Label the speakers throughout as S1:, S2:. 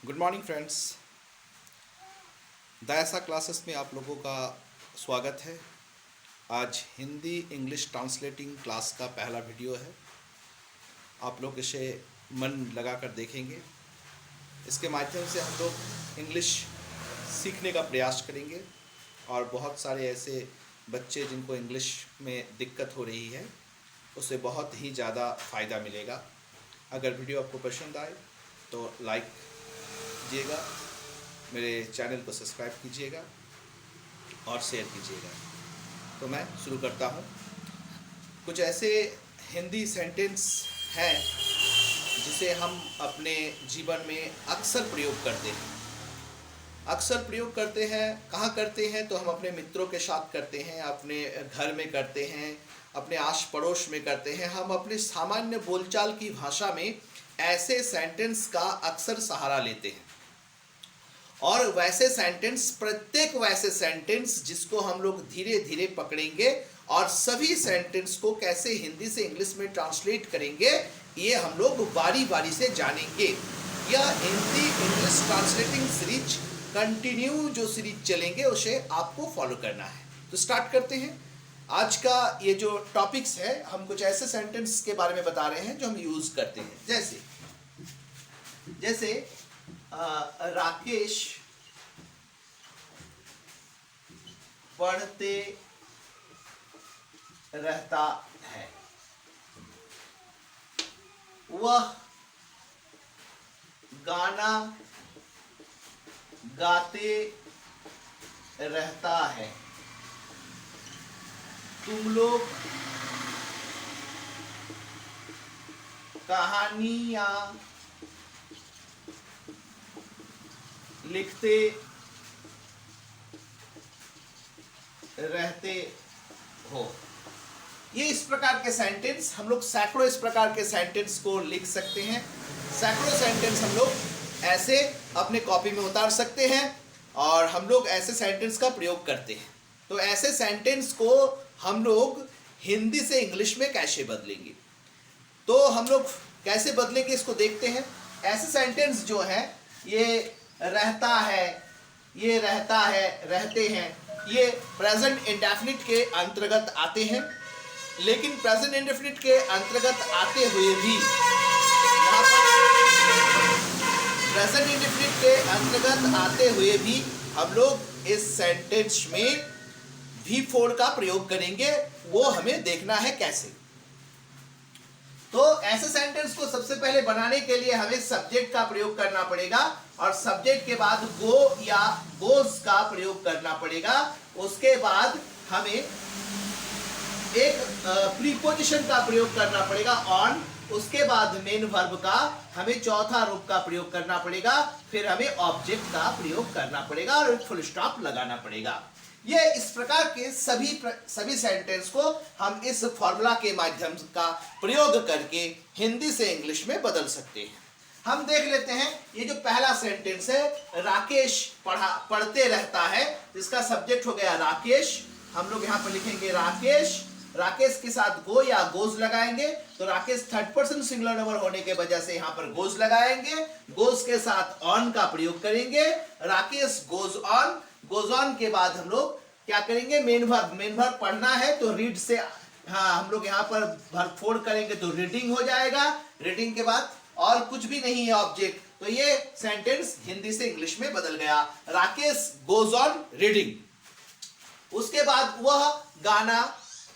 S1: Good morning friends. दयासा classes में आप लोगों का स्वागत है। आज हिंदी इंग्लिश ट्रांसलेटिंग क्लास का पहला वीडियो है। आप लोग इसे मन लगाकर देखेंगे। इसके माध्यम से हम लोग इंग्लिश सीखने का प्रयास करेंगे और बहुत सारे ऐसे बच्चे जिनको इंग्लिश में दिक्कत हो रही है उससे बहुत ही ज़्यादा फ़ायदा मिलेगा। अगर वीडियो आपको पसंद आए तो लाइक कीजिएगा, मेरे चैनल को सब्सक्राइब कीजिएगा और शेयर कीजिएगा। तो मैं शुरू करता हूँ। कुछ ऐसे हिंदी सेंटेंस हैं जिसे हम अपने जीवन में अक्सर प्रयोग करते हैं। कहाँ करते हैं? तो हम अपने मित्रों के साथ करते हैं, अपने घर में करते हैं, अपने आस पड़ोस में करते हैं। हम अपने सामान्य बोलचाल की भाषा में ऐसे सेंटेंस का अक्सर सहारा लेते हैं और प्रत्येक वैसे सेंटेंस जिसको हम लोग धीरे धीरे पकड़ेंगे और सभी सेंटेंस को कैसे हिंदी से इंग्लिश में ट्रांसलेट करेंगे ये हम लोग बारी बारी से जानेंगे। यह Hindi English translating series continue जो सीरीज चलेंगे उसे आपको फॉलो करना है। तो स्टार्ट करते हैं। आज का ये जो टॉपिक्स है, हम कुछ ऐसे सेंटेंस के बारे में बता रहे हैं जो हम यूज करते हैं। जैसे राकेश पढ़ते रहता है, वह गाना गाते रहता है, तुम लोग कहानियां लिखते रहते हो। ये इस प्रकार के सेंटेंस हम लोग सैकड़ों इस प्रकार के सेंटेंस को लिख सकते हैं। सैकड़ों सेंटेंस हम लोग ऐसे अपने कॉपी में उतार सकते हैं और हम लोग ऐसे सेंटेंस का प्रयोग करते हैं। तो ऐसे सेंटेंस को हम लोग हिंदी से इंग्लिश में कैसे बदलेंगे, तो हम लोग कैसे बदलेंगे इसको देखते हैं। ऐसे सेंटेंस जो है, ये रहता है, ये रहता है, रहते हैं, ये प्रेजेंट इंडेफिनिट के अंतर्गत आते हैं। लेकिन प्रेजेंट इंडेफिनिट के अंतर्गत आते हुए भी यहाँ पर प्रेजेंट इंडेफिनिट के अंतर्गत आते हुए भी हम लोग इस सेंटेंस में V4 का प्रयोग करेंगे। वो हमें देखना है कैसे। तो ऐसे सेंटेंस को सबसे पहले बनाने के लिए हमें सब्जेक्ट का प्रयोग करना पड़ेगा और सब्जेक्ट के बाद गो या गोज का प्रयोग करना पड़ेगा। उसके बाद हमें एक प्रीपोजिशन का प्रयोग करना पड़ेगा ऑन। उसके बाद मेन वर्ब का हमें चौथा रूप का प्रयोग करना पड़ेगा। फिर हमें ऑब्जेक्ट का प्रयोग करना पड़ेगा और फुल स्टॉप लगाना पड़ेगा। ये इस प्रकार के सभी सेंटेंस को हम इस फॉर्मूला के माध्यम का प्रयोग करके हिंदी से इंग्लिश में बदल सकते हैं। हम देख लेते हैं। ये जो पहला सेंटेंस है, राकेश पढ़ते रहता है, इसका सब्जेक्ट हो गया राकेश। हम लोग यहाँ पर लिखेंगे राकेश। राकेश के साथ गो या गोज लगाएंगे, तो Rakesh third person singular number होने के वजह से यहाँ पर गोज लगाएंगे। गोज के साथ ऑन का प्रयोग करेंगे। Rakesh goes on. Goes on के बाद हम लोग क्या करेंगे? मेन वर्ब पढ़ना है तो रीड से हम लोग यहाँ पर वर्ब फोड़ करेंगे तो रीडिंग हो जाएगा। रीडिंग के बाद और कुछ भी नहीं है ऑब्जेक्ट, तो ये सेंटेंस हिंदी से इंग्लिश में बदल गया। Rakesh goes on reading. उसके बाद वह गाना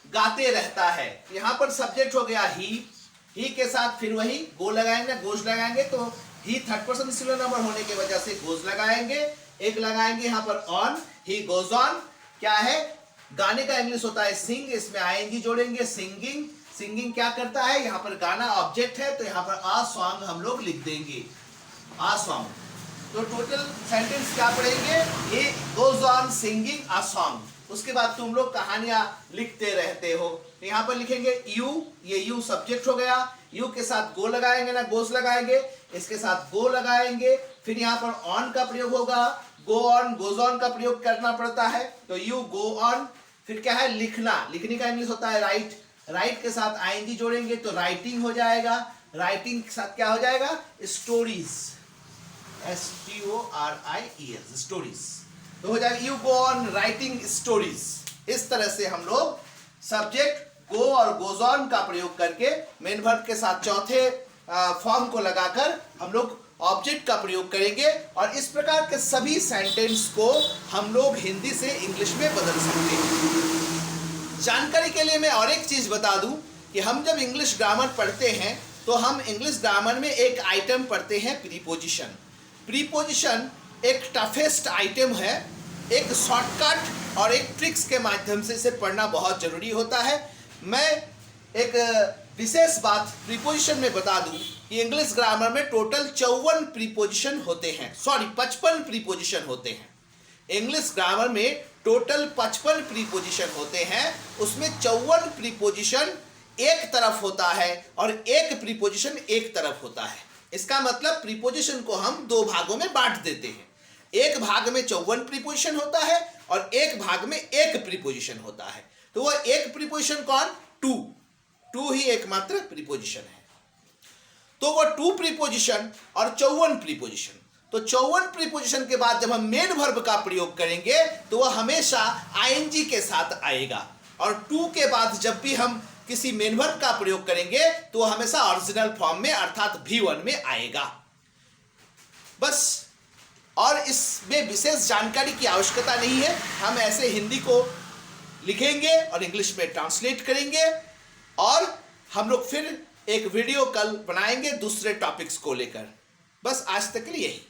S1: गाते रहता है। यहाँ पर सब्जेक्ट हो गया ही के साथ फिर वही गो लगाएंगे, गोज लगाएंगे, तो ही थर्ड पर्सन सिंगुलर नंबर होने की वजह से गोज लगाएंगे। एक लगाएंगे यहाँ पर ऑन, ही गोज ऑन। क्या है? गाने का इंग्लिश होता है सिंग, इसमें आईएनजी जोड़ेंगे, सिंगिंग। सिंगिंग क्या करता है? यहाँ पर गाना ऑब्जेक्ट है तो यहाँ पर आ सॉन्ग हम लोग लिख देंगे, आ सॉन्ग। तो टोटल सेंटेंस क्या पढ़ेंगे? He goes on singing a song. उसके बाद तुम लोग कहानियां लिखते रहते हो, तो यहाँ पर लिखेंगे यू। ये यू सब्जेक्ट हो गया। यू के साथ गो लगाएंगे ना गोज लगाएंगे, इसके साथ गो लगाएंगे। फिर यहाँ पर ऑन का प्रयोग होगा, गो ऑन गोज ऑन का प्रयोग करना पड़ता है, तो यू गो ऑन। फिर क्या है? लिखना। लिखने का इंग्लिश होता है राइट। राइट के साथ आईएनजी जोड़ेंगे तो राइटिंग हो जाएगा। राइटिंग के साथ क्या हो जाएगा? स्टोरीज। STORIES, stories. तो हो जाएगा you go on writing stories. इस तरह से हम लोग सब्जेक्ट गो और गोज ऑन का प्रयोग करके मेन वर्ब के साथ चौथे फॉर्म को लगाकर हम लोग ऑब्जेक्ट का प्रयोग करेंगे और इस प्रकार के सभी सेंटेंस को हम लोग हिंदी से इंग्लिश में बदल सकते हैं। जानकारी के लिए मैं और एक चीज बता दूं कि हम जब इंग्लिश ग्रामर पढ़ते हैं तो हम इंग्लिश ग्रामर में एक आइटम पढ़ते हैं प्रीपोजिशन। प्रीपोजिशन एक टफेस्ट आइटम है। एक शॉर्टकट और एक ट्रिक्स के माध्यम से इसे पढ़ना बहुत जरूरी होता है। मैं एक विशेष बात प्रीपोजिशन में बता दूं कि इंग्लिश ग्रामर में टोटल 54 प्रीपोजिशन होते हैं, 55 प्रीपोजिशन होते हैं। इंग्लिश ग्रामर में टोटल 55 प्रीपोजिशन होते हैं, उसमें 54 प्रीपोजिशन एक तरफ होता है और एक प्रीपोजिशन एक तरफ होता है। इसका मतलब प्रीपोजिशन को हम दो भागों में बांट देते हैं। एक भाग में 54 प्रीपोजिशन होता है और एक भाग में एक प्रीपोजिशन होता है। तो वह एक प्रीपोजिशन कौन? टू ही एकमात्र प्रीपोजिशन है। तो वह 2 प्रीपोजिशन और 54 प्रीपोजिशन। तो 54 प्रीपोजिशन के बाद जब हम मेन वर्ब का प्रयोग करेंगे तो वह हमेशा आईएनजी के साथ आएगा और 2 के बाद जब भी हम किसी मेन वर्ब का प्रयोग करेंगे तो वह हमेशा ओरिजिनल फॉर्म में अर्थात V1 में आएगा। बस, और इसमें विशेष जानकारी की आवश्यकता नहीं है। हम ऐसे हिंदी को लिखेंगे और इंग्लिश में ट्रांसलेट करेंगे और हम लोग फिर एक वीडियो कल बनाएंगे दूसरे टॉपिक्स को लेकर। बस आज तक के लिए यही।